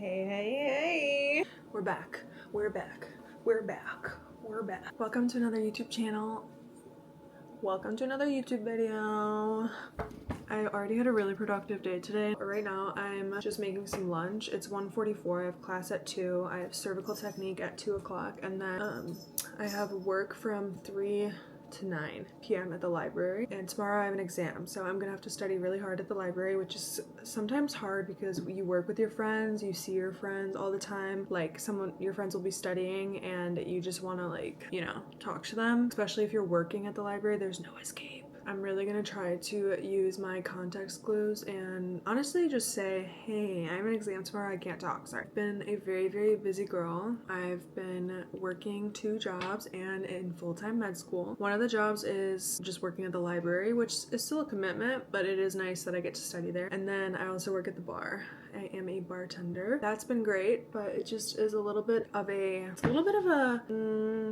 Hey. We're back. Welcome to another YouTube channel. Welcome to another YouTube video. I already had a really productive day today. Right now, I'm just making some lunch. It's 1:44. I have class at 2. I have cervical technique at 2 o'clock. And then I have work from 3 to 9 p.m. at the library, and tomorrow I have an exam, so I'm gonna have to study really hard at the library, which is sometimes hard because you work with your friends, you see your friends all the time, like your friends will be studying and you just want to, like, you know, talk to them, especially if you're working at the library. There's no escape. I'm really gonna try to use my context clues and honestly just say, hey, I have an exam tomorrow, I can't talk, sorry. I've been a very busy girl. I've been working 2 jobs and in full-time med school. One of the jobs is just working at the library, which is still a commitment, but it is nice that I get to study there. And then I also work at the bar. I am a bartender. That's been great, but it just is a little bit of a,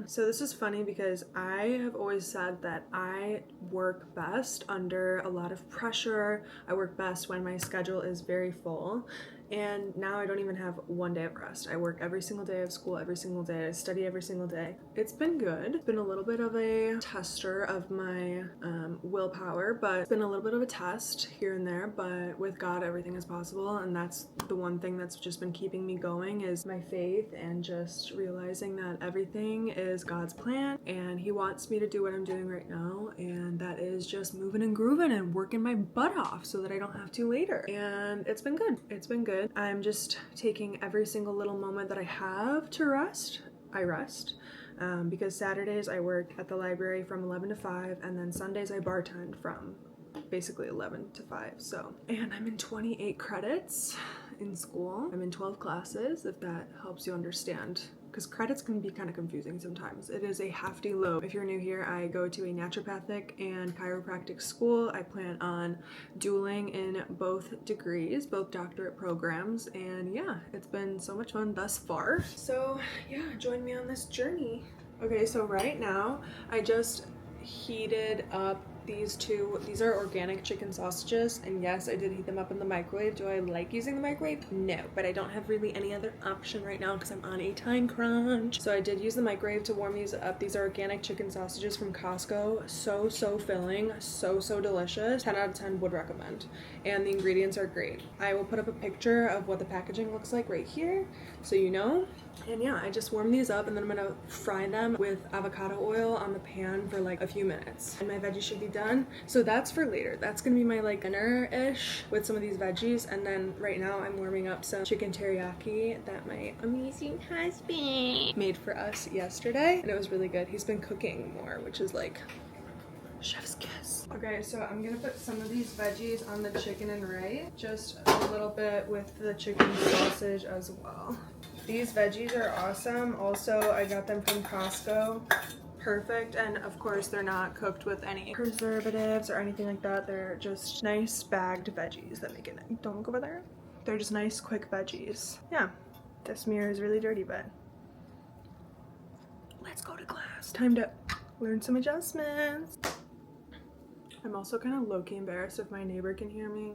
so this is funny because I have always said that I work best under a lot of pressure. I work best when my schedule is very full. And now I don't even have one day of rest. I work every single day of school, every single day. I study every single day. It's been good. It's been a little bit of a tester of my willpower, but it's been a little bit of a test here and there, but with God, everything is possible. And that's the one thing that's just been keeping me going, is my faith and just realizing that everything is God's plan and He wants me to do what I'm doing right now. And that is just moving and grooving and working my butt off so that I don't have to later. And it's been good. It's been good. I'm just taking every single little moment that I have to rest. I rest because Saturdays I work at the library from 11 to 5, and then Sundays I bartend from basically 11 to 5. So, and I'm in 28 credits in school. I'm in 12 classes, if that helps you understand, because credits can be kind of confusing sometimes. It is a hefty load. If you're new here, I go to a naturopathic and chiropractic school. I plan on dualing in both degrees, both doctorate programs, and yeah, it's been so much fun thus far. So yeah, join me on this journey. Okay, so right now I just heated up these are organic chicken sausages, and yes, I did heat them up in the microwave. Do I like using the microwave? No, but I don't have really any other option right now because I'm on a time crunch. So I did use the microwave to warm these up. These are organic chicken sausages from Costco. So filling, so delicious. 10 out of 10 would recommend. And the ingredients are great. I will put up a picture of what the packaging looks like right here so you know. And yeah, I just warmed these up and then I'm gonna fry them with avocado oil on the pan for like a few minutes. And my veggies should be done. So that's for later. That's gonna be my like dinner-ish with some of these veggies. And then right now I'm warming up some chicken teriyaki that my amazing husband made for us yesterday. And it was really good. He's been cooking more, which is like chef's kiss. Okay, so I'm gonna put some of these veggies on the chicken and rice. Just a little bit with the chicken sausage as well. These veggies are awesome. Also, I got them from Costco. Perfect. And of course, they're not cooked with any preservatives or anything like that. They're just nice bagged veggies that make it. Don't look over there. They're just nice, quick veggies. Yeah, this mirror is really dirty, but let's go to class. Time to learn some adjustments. I'm also kind of low-key embarrassed if my neighbor can hear me.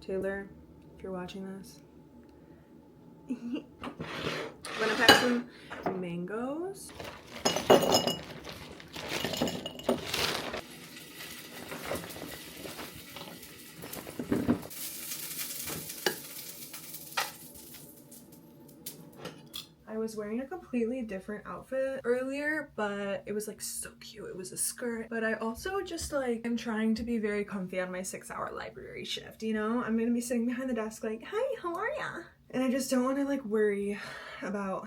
Taylor, if you're watching this. I'm gonna pack some mangoes. I was wearing a completely different outfit earlier, but it was like so cute. It was a skirt, but I also just like am trying to be very comfy on my 6-hour library shift, you know? I'm gonna be sitting behind the desk like, hi, how are ya? And I just don't want to like worry about,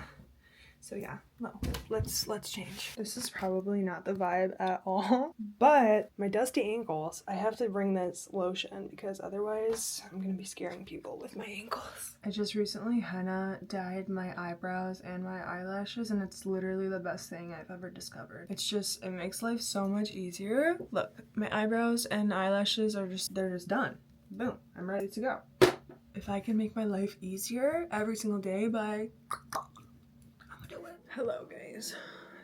so yeah, no, let's change. This is probably not the vibe at all, but my dusty ankles, I have to bring this lotion because otherwise I'm gonna be scaring people with my ankles. I just recently henna dyed my eyebrows and my eyelashes, and it's literally the best thing I've ever discovered. It's just, it makes life so much easier. Look, my eyebrows and eyelashes are just, they're just done. Boom, I'm ready to go. If I can make my life easier every single day by, I'm gonna do it. Hello guys.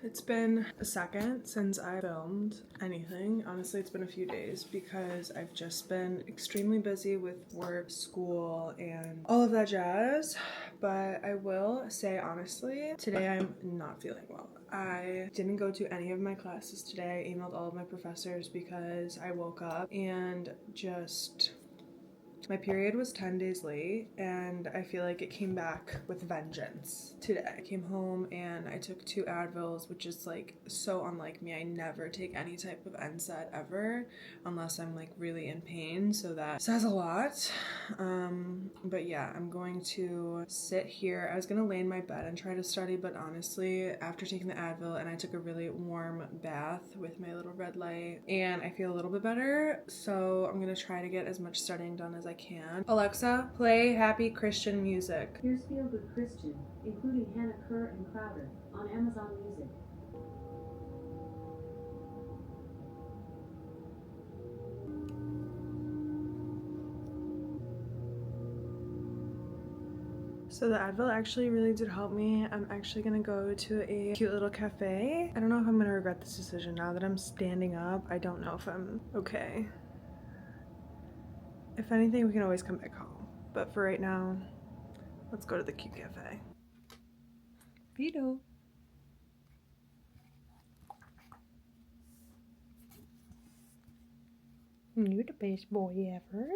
It's been a second since I filmed anything. Honestly, it's been a few days because I've just been extremely busy with work, school, and all of that jazz. But I will say honestly, today I'm not feeling well. I didn't go to any of my classes today. I emailed all of my professors because I woke up and just my period was 10 days late, and I feel like it came back with vengeance today. I came home and I took 2 Advils, which is like so unlike me. I never take any type of NSAID ever unless I'm like really in pain, so that says a lot. But yeah, I'm going to sit here. I was gonna lay in my bed and try to study, but honestly, after taking the Advil and I took a really warm bath with my little red light, and I feel a little bit better, so I'm gonna try to get as much studying done as I can. Alexa, play happy Christian music. Here's Feel Good Christian, including Hannah Kerr and Crowder, on Amazon Music. So the Advil actually really did help me. I'm actually gonna go to a cute little cafe. I don't know if I'm gonna regret this decision now that I'm standing up. I don't know if I'm okay. If anything, we can always come back home. But for right now, let's go to the cute cafe. Vito. You the best boy ever.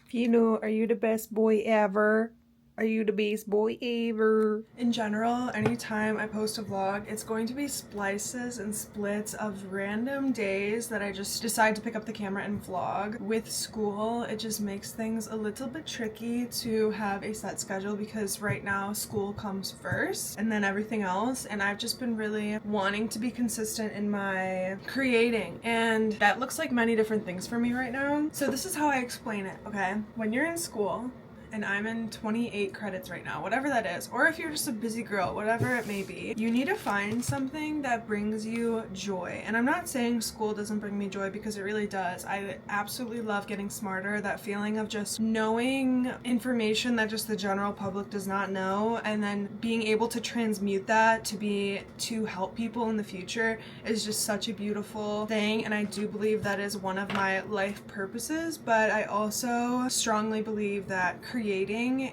Vito, are you the best boy ever? Are you the best boy ever? In general, anytime I post a vlog, it's going to be splices and splits of random days that I just decide to pick up the camera and vlog. With school, it just makes things a little bit tricky to have a set schedule because right now school comes first and then everything else, and I've just been really wanting to be consistent in my creating, and that looks like many different things for me right now. So this is how I explain it, okay? When you're in school, and I'm in 28 credits right now, whatever that is, or if you're just a busy girl, whatever it may be, you need to find something that brings you joy. And I'm not saying school doesn't bring me joy, because it really does. I absolutely love getting smarter, that feeling of just knowing information that just the general public does not know, and then being able to transmute that to help people in the future is just such a beautiful thing, and I do believe that is one of my life purposes. But I also strongly believe that creating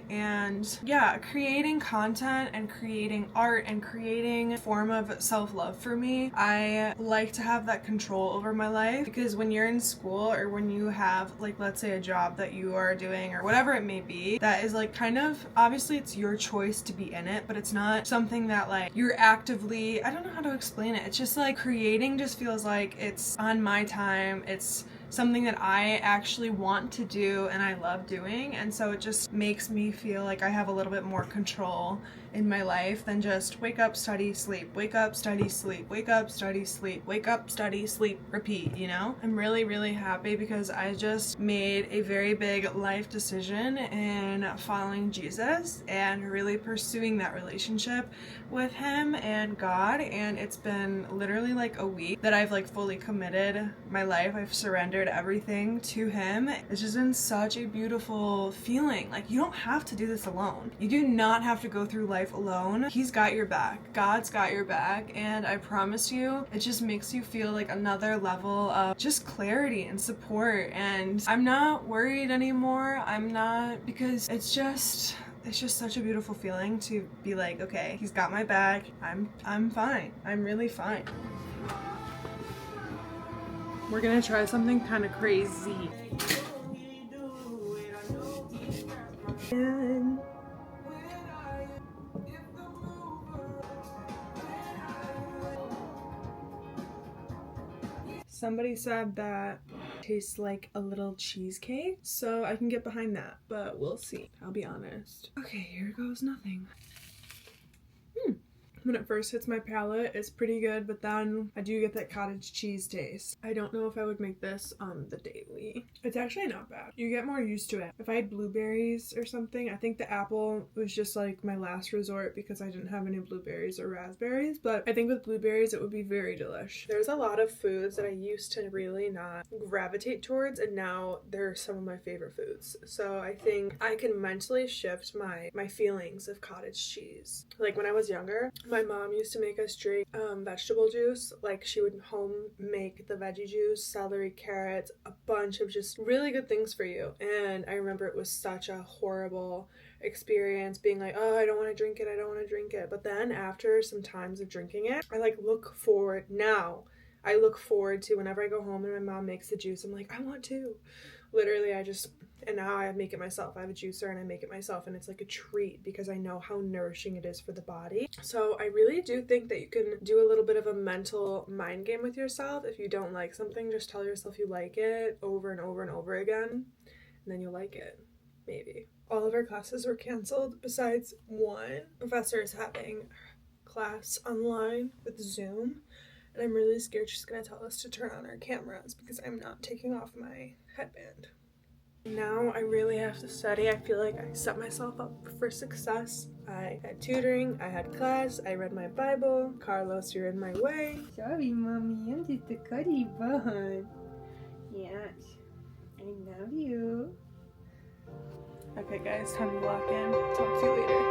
content and creating art and creating a form of self-love for me, I like to have that control over my life, because when you're in school or when you have, like, let's say a job that you are doing or whatever it may be, that is like kind of, obviously it's your choice to be in it, but it's not something that like you're actively, I don't know how to explain it. It's just like creating just feels like it's on my time. It's something that I actually want to do and I love doing, and so it just makes me feel like I have a little bit more control in my life than just wake up, study, sleep, wake up, study, sleep, wake up, study, sleep, wake up, study, sleep, repeat, you know? I'm really, really happy because I just made a very big life decision in following Jesus and really pursuing that relationship with him and God, and it's been literally like a week that I've like fully committed my life. I've surrendered everything to him. It's just been such a beautiful feeling. Like, you don't have to do this alone. You do not have to go through life alone. He's got your back. God's got your back, and I promise you, it just makes you feel like another level of just clarity and support, and I'm not worried anymore. I'm not, because it's just such a beautiful feeling to be like, okay, he's got my back. I'm fine. I'm really fine. We're gonna try something kind of crazy. Somebody said that tastes like a little cheesecake, so I can get behind that, but we'll see. I'll be honest. Okay, here goes nothing. When it first hits my palate, it's pretty good, but then I do get that cottage cheese taste. I don't know if I would make this on the daily. It's actually not bad. You get more used to it. If I had blueberries or something, I think the apple was just like my last resort because I didn't have any blueberries or raspberries, but I think with blueberries it would be very delish. There's a lot of foods that I used to really not gravitate towards, and now they're some of my favorite foods. So I think I can mentally shift my feelings of cottage cheese. Like when I was younger, my My mom used to make us drink vegetable juice. Like, she would home make the veggie juice, celery, carrots, a bunch of just really good things for you. And I remember it was such a horrible experience being like, oh, I don't want to drink it, I don't want to drink it. But then after some times of drinking it, I like look forward now. I look forward to whenever I go home and my mom makes the juice, I'm like, I want to. Literally, and now I make it myself. I have a juicer and I make it myself, and it's like a treat because I know how nourishing it is for the body. So I really do think that you can do a little bit of a mental mind game with yourself. If you don't like something, just tell yourself you like it over and over and over again, and then you'll like it. Maybe. All of our classes were canceled besides one. Professor is having class online with Zoom, and I'm really scared she's gonna tell us to turn on our cameras because I'm not taking off my headband. Now I really have to study. I feel like I set myself up for success. I had tutoring, I had class, I read my Bible. Carlos, you're in my way. Sorry, Mommy, I'm just a cuddly bun. Yes, I love you. Okay guys, time to lock in. Talk to you later.